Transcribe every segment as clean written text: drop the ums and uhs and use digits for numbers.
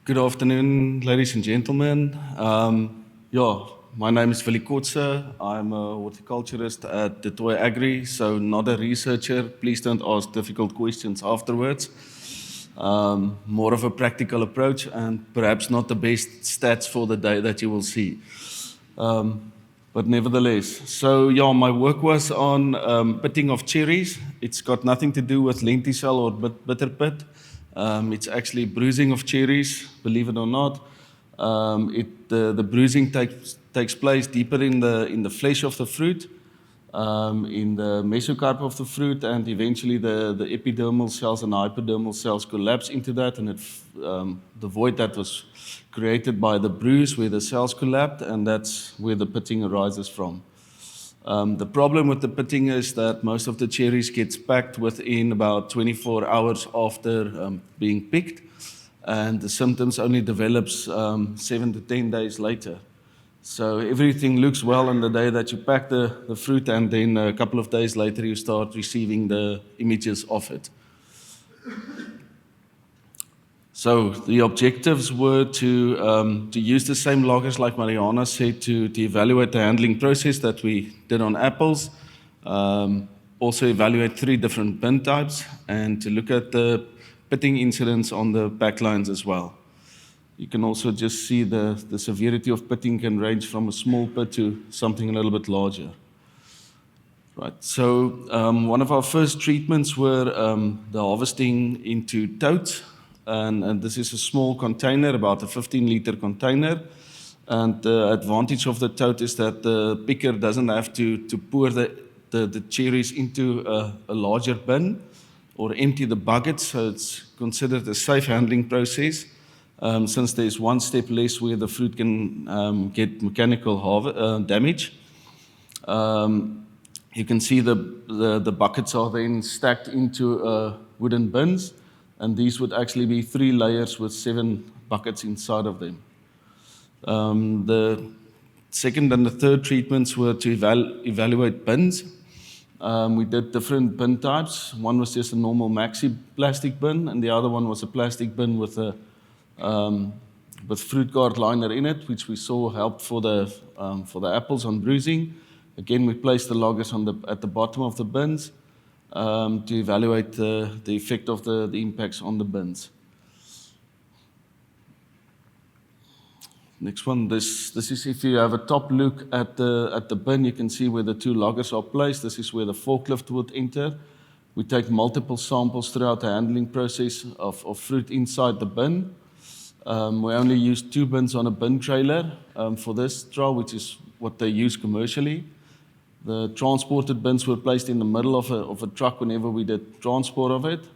Good afternoon, ladies and gentlemen. My name is Willie Kotze. I'm a horticulturist at the Toy Agri, so not a researcher. Please don't ask difficult questions afterwards. More of a practical approach and perhaps not the best stats for the day that you will see. But nevertheless, my work was on pitting of cherries. It's got nothing to do with lenticel or bitter pit. It's actually bruising of cherries, believe it or not. The bruising takes place deeper in the flesh of the fruit, in the mesocarp of the fruit, and eventually the epidermal cells and the hypodermal cells collapse into that, and the void that was created by the bruise where the cells collapsed, and that's where the pitting arises from. The problem with the pitting is that most of the cherries gets packed within about 24 hours after being picked, and the symptoms only develops 7 to 10 days later. So everything looks well on the day that you pack the fruit, and then a couple of days later you start receiving the images of it. So the objectives were to use the same loggers, like Mariana said, to evaluate the handling process that we did on apples, also evaluate 3 different bin types, and to look at the pitting incidents on the back lines as well. You can also just see the severity of pitting can range from a small pit to something a little bit larger. Right. So one of our first treatments were the harvesting into totes. And this is a small container, about a 15-liter container. And the advantage of the tote is that the picker doesn't have to pour the cherries into a larger bin or empty the bucket, so it's considered a safe handling process, since there's one step less where the fruit can get mechanical damage. You can see the buckets are then stacked into wooden bins, and these would actually be 3 layers with 7 buckets inside of them. The second and the third treatments were to evaluate bins. We did different bin types. One was just a normal maxi plastic bin, and the other one was a plastic bin with fruit guard liner in it, which we saw helped for the apples on bruising. Again, we placed the loggers at the bottom of the bins to evaluate the effect of the impacts on the bins. Next one, this is if you have a top look at the bin, you can see where the 2 loggers are placed. This is where the forklift would enter. We take multiple samples throughout the handling process of fruit inside the bin. We only use 2 bins on a bin trailer for this trial, which is what they use commercially. The transported bins were placed in the middle of a truck whenever we did transport of it.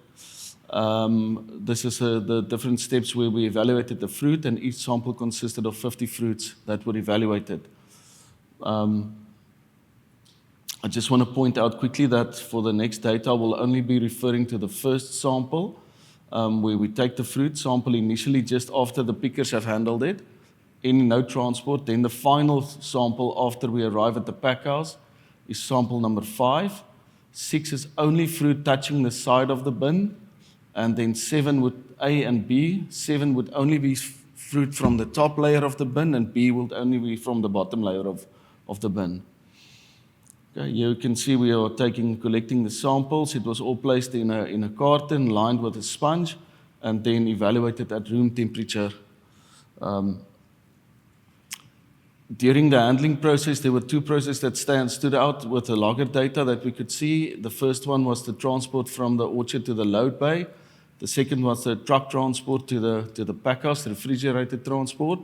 This is the different steps where we evaluated the fruit, and each sample consisted of 50 fruits that were evaluated. I just want to point out quickly that for the next data, we'll only be referring to the first sample, where we take the fruit sample initially just after the pickers have handled it, no transport. Then the final sample after we arrive at the pack house is sample number 5. 6 is only fruit touching the side of the bin, and then 7 would A and B. 7 would only be fruit from the top layer of the bin, and B would only be from the bottom layer of the bin. Okay, here you can see we are collecting the samples. It was all placed in a carton lined with a sponge, and then evaluated at room temperature. During the handling process, there were 2 processes that stood out with the logger data that we could see. The first one was the transport from the orchard to the load bay. The second was the truck transport to the pack house, the refrigerated transport.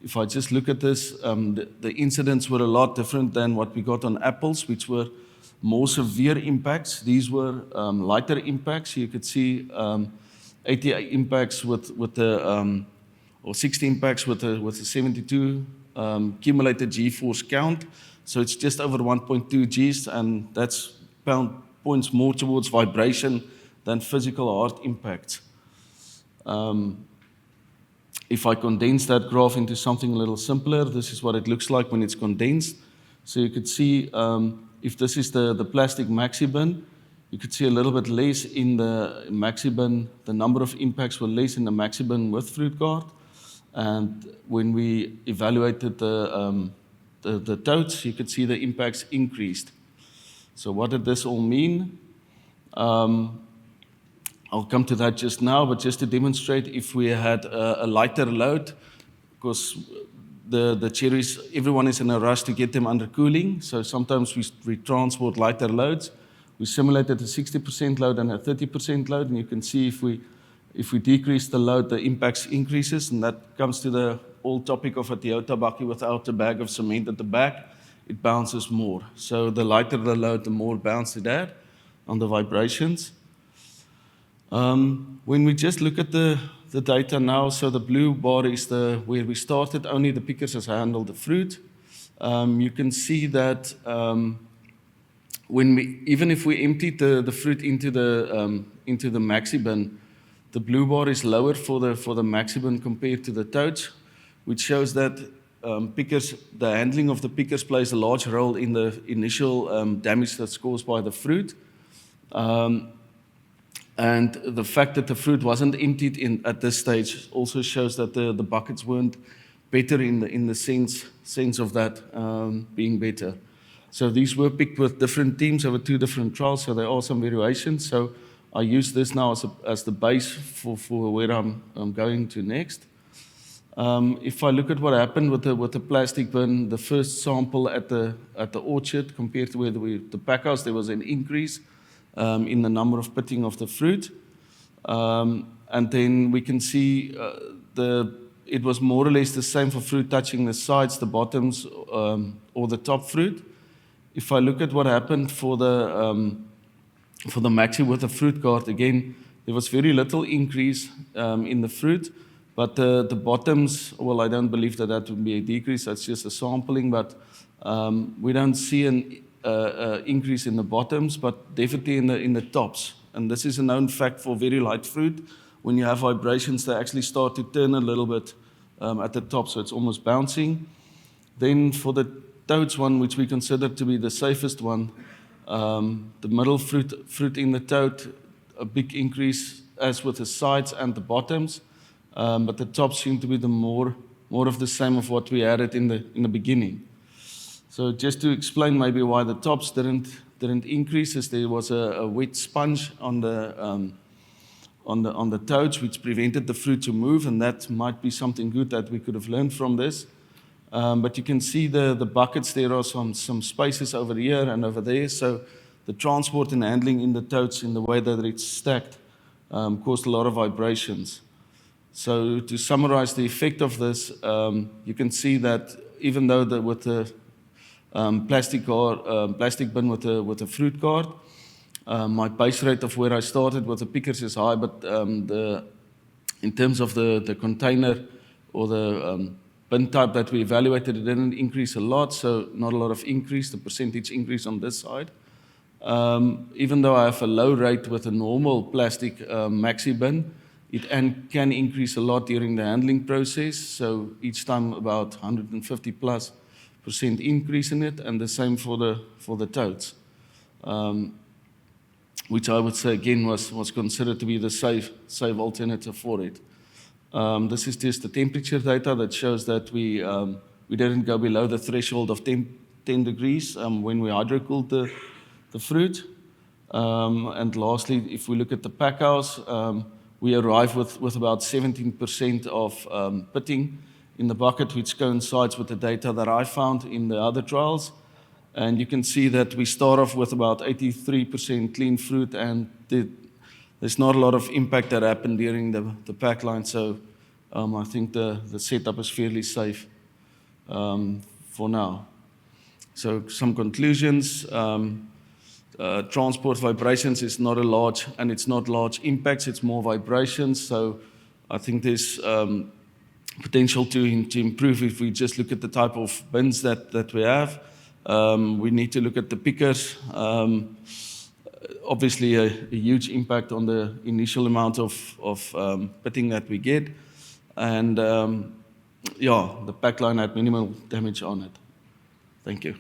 If I just look at this, the incidents were a lot different than what we got on apples, which were more severe impacts. These were lighter impacts. You could see 80 impacts with the, or 60 impacts with the 72 cumulated G-force count. So it's just over 1.2 Gs, and that's points more towards vibration than physical hard impacts. If I condense that graph into something a little simpler, this is what it looks like when it's condensed. So you could see if this is the plastic maxi bin, You could see a little bit less in the maxi bin. The number of impacts were less in the maxi bin with fruit guard. And when we evaluated the totes, you could see the impacts increased. So what did this all mean? I'll come to that just now, but just to demonstrate, if we had a lighter load, because the cherries, everyone is in a rush to get them under cooling, so sometimes we transport lighter loads. We simulated a 60% load and a 30% load, and you can see if we decrease the load, the impacts increases, and that comes to the old topic of a Toyota bakkie without a bag of cement at the back. It bounces more. So the lighter the load, the more bounce it had on the vibrations. When we just look at the data now, so the blue bar is where we started, only the pickers has handled the fruit. You can see that even if we emptied the fruit into the maxi bin, the blue bar is lower for the maxi bin compared to the totes, which shows that the handling of the pickers plays a large role in the initial damage that's caused by the fruit. And the fact that the fruit wasn't emptied at this stage also shows that the buckets weren't better in the sense of that being better. So these were picked with different teams over 2 different trials, so there are some variations. So I use this now as the base for where I'm going to next. If I look at what happened with the plastic bin, the first sample at the orchard compared to the pack house, there was an increase in the number of pitting of the fruit. And then we can see it was more or less the same for fruit touching the sides, the bottoms, or the top fruit. If I look at what happened for the maxi with the fruit guard, again, there was very little increase in the fruit, but the bottoms, well, I don't believe that would be a decrease. That's just a sampling, but we don't see an increase in the bottoms, but definitely in the tops. And this is a known fact for very light fruit. When you have vibrations, they actually start to turn a little bit at the top, so it's almost bouncing. Then for the totes one, which we consider to be the safest one, the middle fruit in the tote, a big increase as with the sides and the bottoms, but the tops seem to be the more of the same of what we had it in the beginning. So just to explain maybe why the tops didn't increase, is there was a wet sponge on the totes which prevented the fruit to move, and that might be something good that we could have learned from this. But you can see the buckets, there are some spaces over here and over there, so the transport and handling in the totes in the way that it's stacked caused a lot of vibrations. So to summarize the effect of this, you can see that even though with the plastic bin with a fruit guard, my base rate of where I started with the pickers is high, but in terms of the container or the bin type that we evaluated, it didn't increase a lot, so not a lot of increase, the percentage increase on this side. Even though I have a low rate with a normal plastic maxi bin, it can increase a lot during the handling process, so each time about 150+% increase in it, and the same for the totes, which I would say again was considered to be the safe alternative for it. This is just the temperature data that shows that we didn't go below the threshold of 10 degrees when we hydrocooled the fruit. And lastly, if we look at the pack house, we arrive with about 17% of pitting in the bucket, which coincides with the data that I found in the other trials. And you can see that we start off with about 83% clean fruit, and there's not a lot of impact that happened during the pack line, so I think the setup is fairly safe for now. So some conclusions. Transport vibrations is not it's not large impacts, it's more vibrations, so I think there's potential to improve if we just look at the type of bins that we have. We need to look at the pickers. Obviously a huge impact on the initial amount of pitting that we get, and the pack line had minimal damage on it. Thank you.